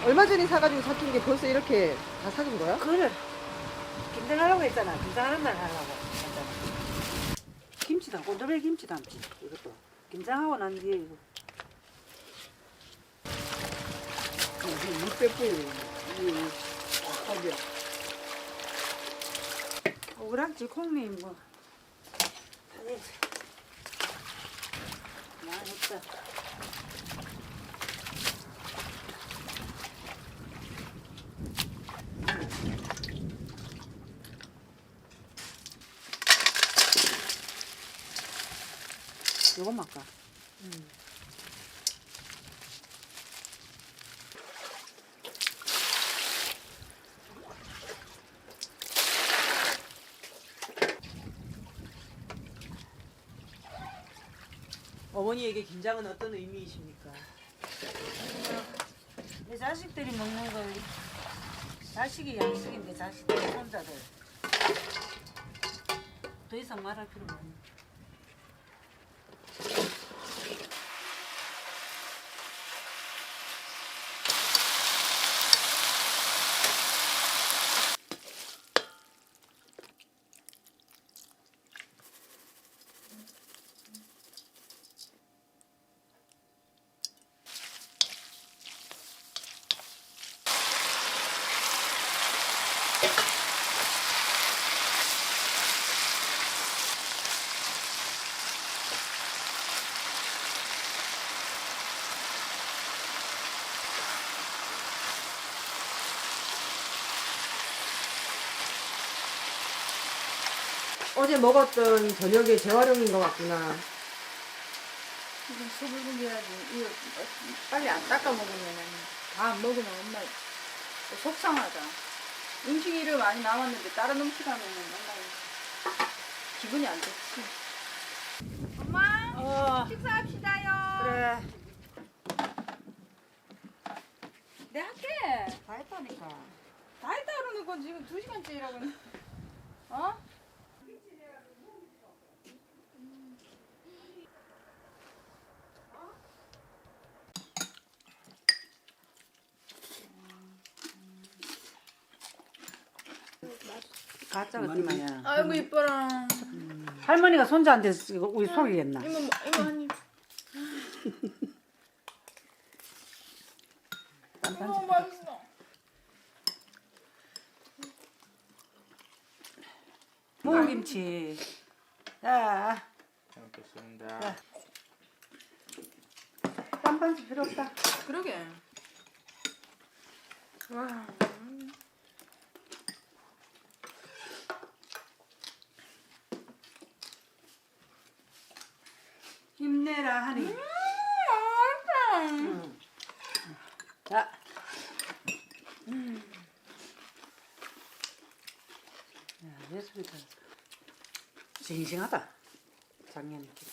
얼마 전에 사가지고 삭힌 게 벌써 이렇게 다 삭은 거야? 그래. 김장하려고 했잖아. 김장하는 날 하려고 했잖아. 김치다. 꼰돌베 김치 담지. 이것도. 김장하고 난 뒤에 이거. 이 빼뿌리 이 허비야. 오락지 콩미 뭐. 아니. 많이 했다. 요건 막까. 어머니에게 김장은 어떤 의미이십니까? 내 자식들이 먹는 거 자식이 양식인데 자식들 손자들 더 이상 말할 필요가 없네. 어제 먹었던 저녁의 재활용인 것 같구나. 이거 소불고기 해야지. 이거 빨리 안 닦아 먹으면 다 안 먹으면 엄마 속상하다. 음식이 많이 남았는데 다른 음식 하면 맨날 기분이 안 좋지. 엄마 식사합시다요. 그래. 내 할게. 다 했다니까. 다 했다 그러는 건 지금 2시간째 일하고 있는. 어? 가짜가 어디마냐. 아이고 이뻐라. 할머니가 손자한테 우리 속이겠나. 이모 한 입. 이모 맛있어. 무김치. 자, 잘 먹겠습니다. 딴반지 필요 없다. 그러게. 와. 힘내라 하니. 맛있다. 자. 야, 예술이다. 싱싱하다. 작년 느낌.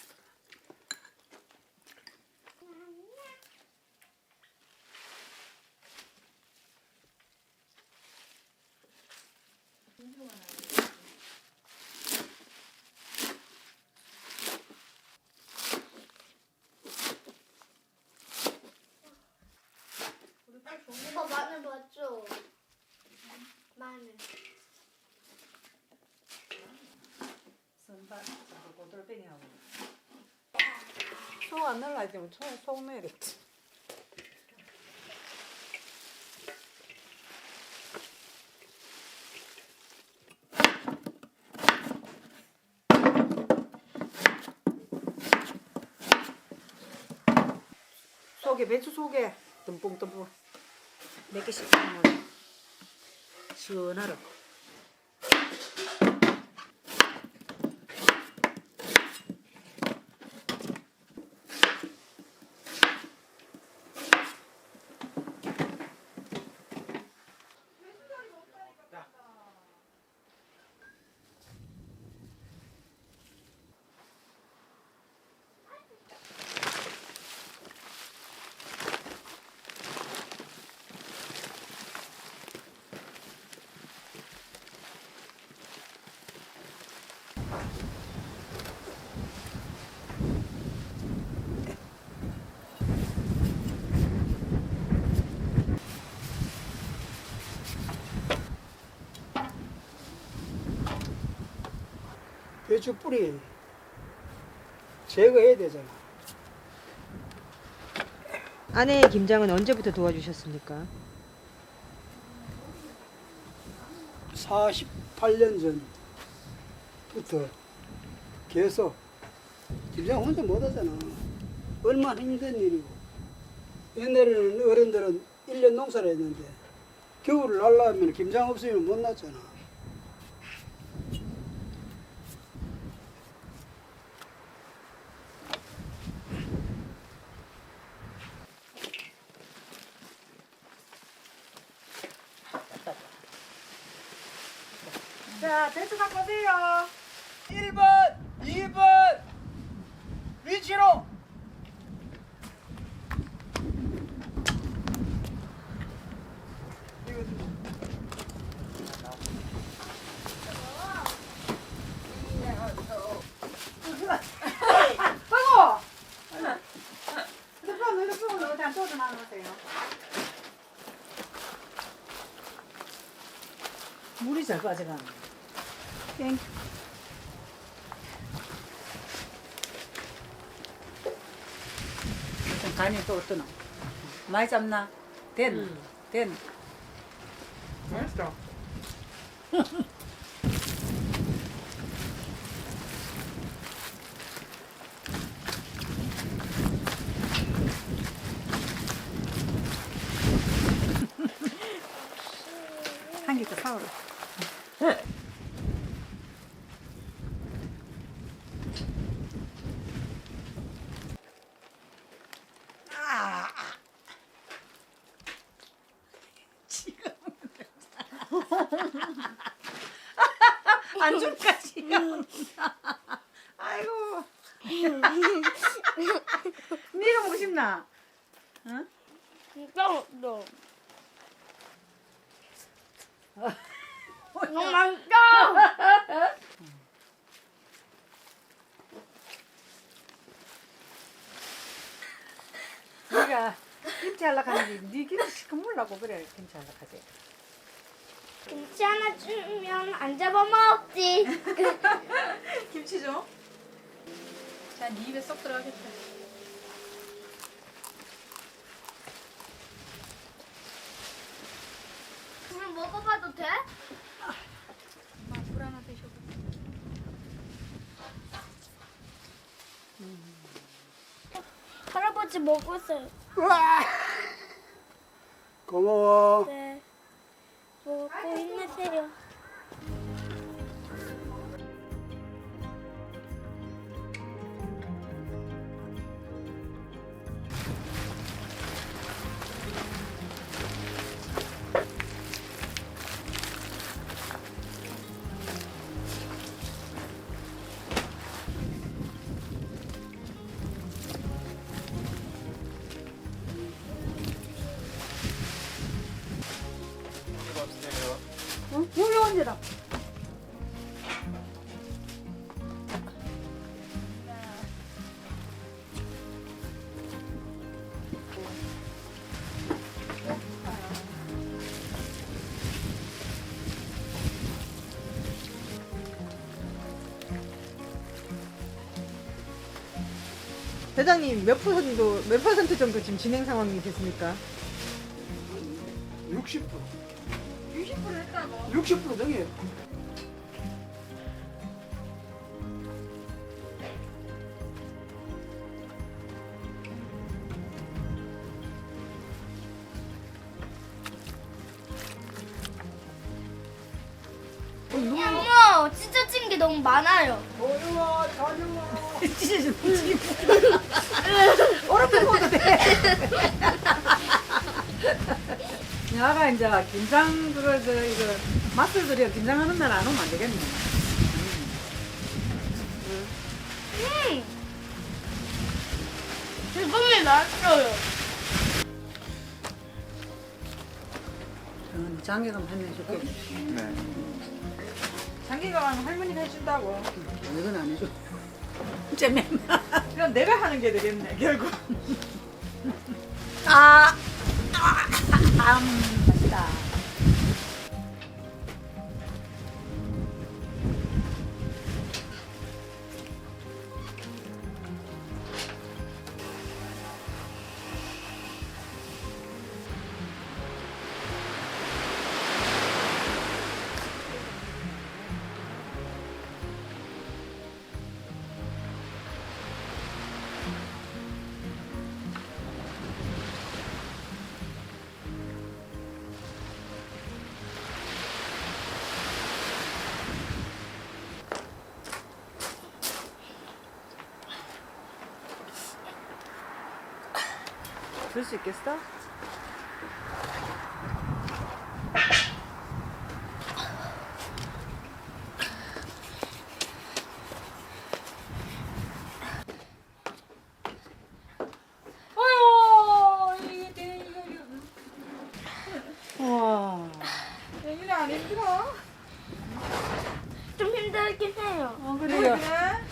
오빠 마늘 봤죠? 마늘. 선반, 고돌뱅이하고. 속 안 날라 했더니 속 넣어야겠지. 속에 배추 속에 듬뿍듬뿍 몇 개씩 넣으면 시원하라. 배추 뿌리 제거해야 되잖아. 아내의 김장은 언제부터 도와주셨습니까? 48년 전부터 계속 김장 혼자 못하잖아. 얼마나 힘든 일이고. 옛날에는 어른들은 1년 농사를 했는데 겨울을 날라면 김장 없으면 못 났잖아. 자, 배추 갖고 오세요. 1번, 2번 위치로. 빠고! 휴대폰 어디 안 쏟아 놔놓으세요. 물이 잘 빠져가네. 땡. 간이 또 어떠나? 많이 잡나? 된. 된. 맛있어. 한 개 더 사오라. 안줄까지. 아이고. 네가 먹고 싶나? 응? 너. 너무 맛있다. 네가 김치 하려고 하는데 네 김치 시큼 물라고 그래. 김치 하려고 하지. 김치 하나 주면 안 잡아먹지. 김치 좀. 자, 네 입에 쏙 들어가겠다. 물 먹어봐도 돼? 엄마 물 하나 드셔봐. 할아버지 먹었어요. 고마워. 네. 먹고 힘내세요. 응? 여기 언제다? 대장님 몇 퍼센트 정도 지금 진행 상황이 됐습니까? 60%. 60% 했다고. 60% 정해. 어머, 진짜 찐 게 너무 많아요. 어려워, 다녀와. 얼음물 먹어도 돼. 야가 이제 김장 이거 맛을 들여 김장하는 날 안 오면 안 되겠네. 지금이 맛있어요. 장기감 한명 줄게. 네. 장기가 할머니가 해준다고. 이건 안 해줘. 잼맨. 그럼 내가 하는 게 되겠네, 결국. 맛있다. 들 수 있겠어? 우와. 여기는 안 힘들어? 좀 힘들긴 해요. 그래요. 그래?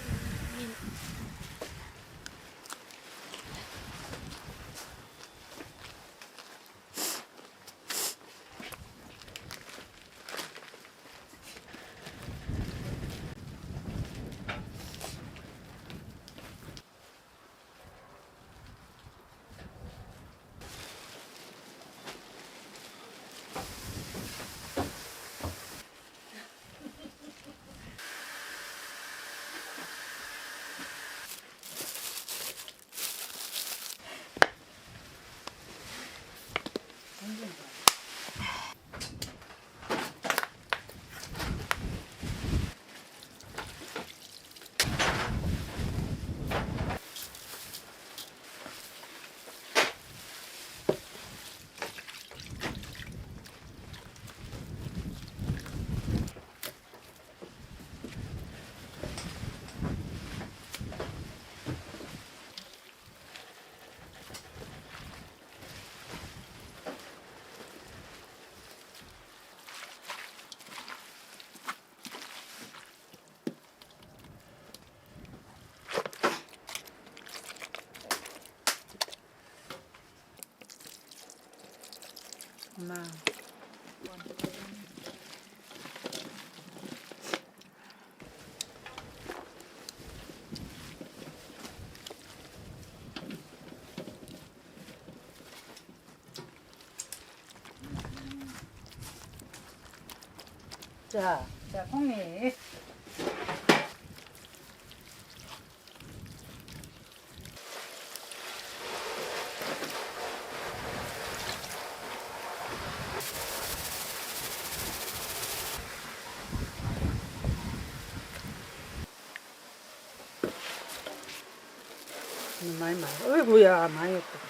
엄마. 자, 콩이. 많이 많이. 어이구야, 많이 했다.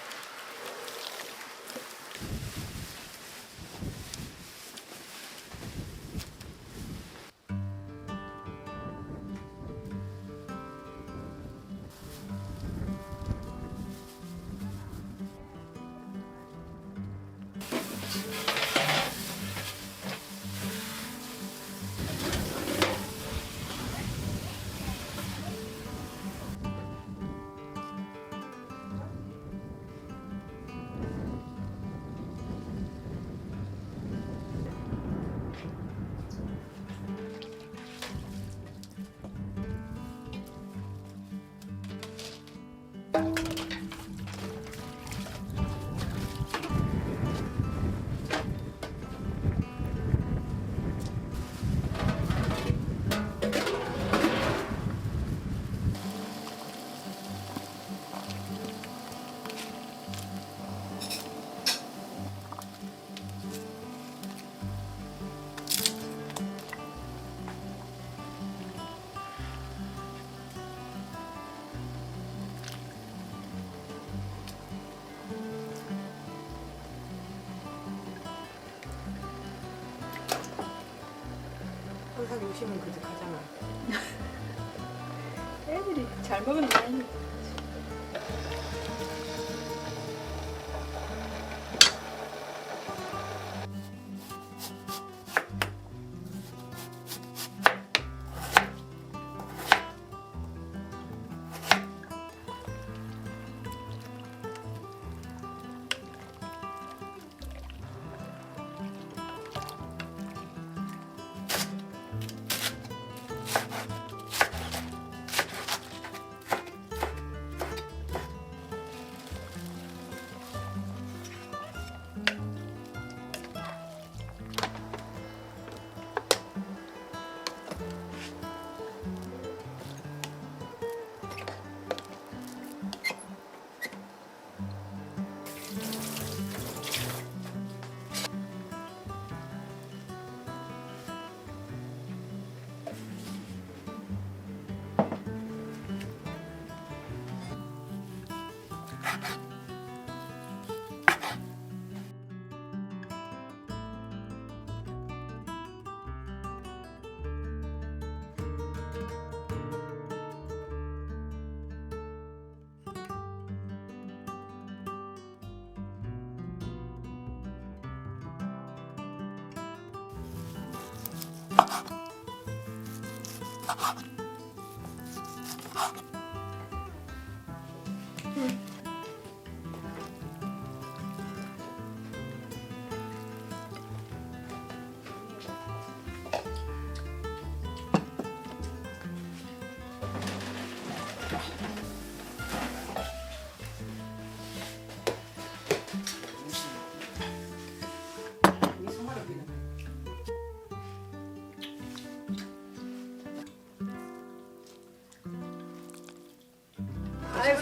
항상 요심은 그득하잖아. 애들이 잘 먹으면 다행이지.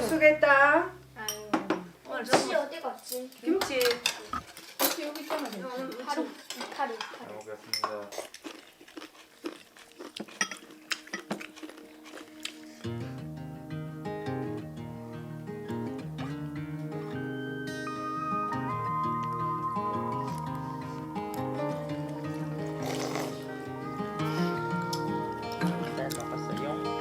수고했다. 혹시 어디 갔지? 김치. 여기 있잖아. 파리. 잘 먹겠습니다. 잘 먹었어요.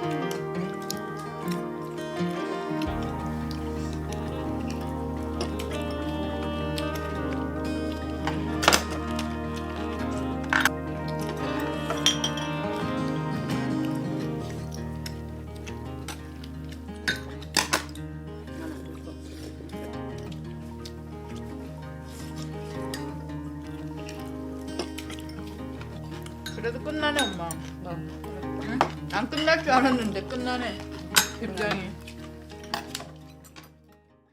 그래도 끝나네 엄마. 응? 안 끝날 줄 알았는데 끝나네. 굉장히.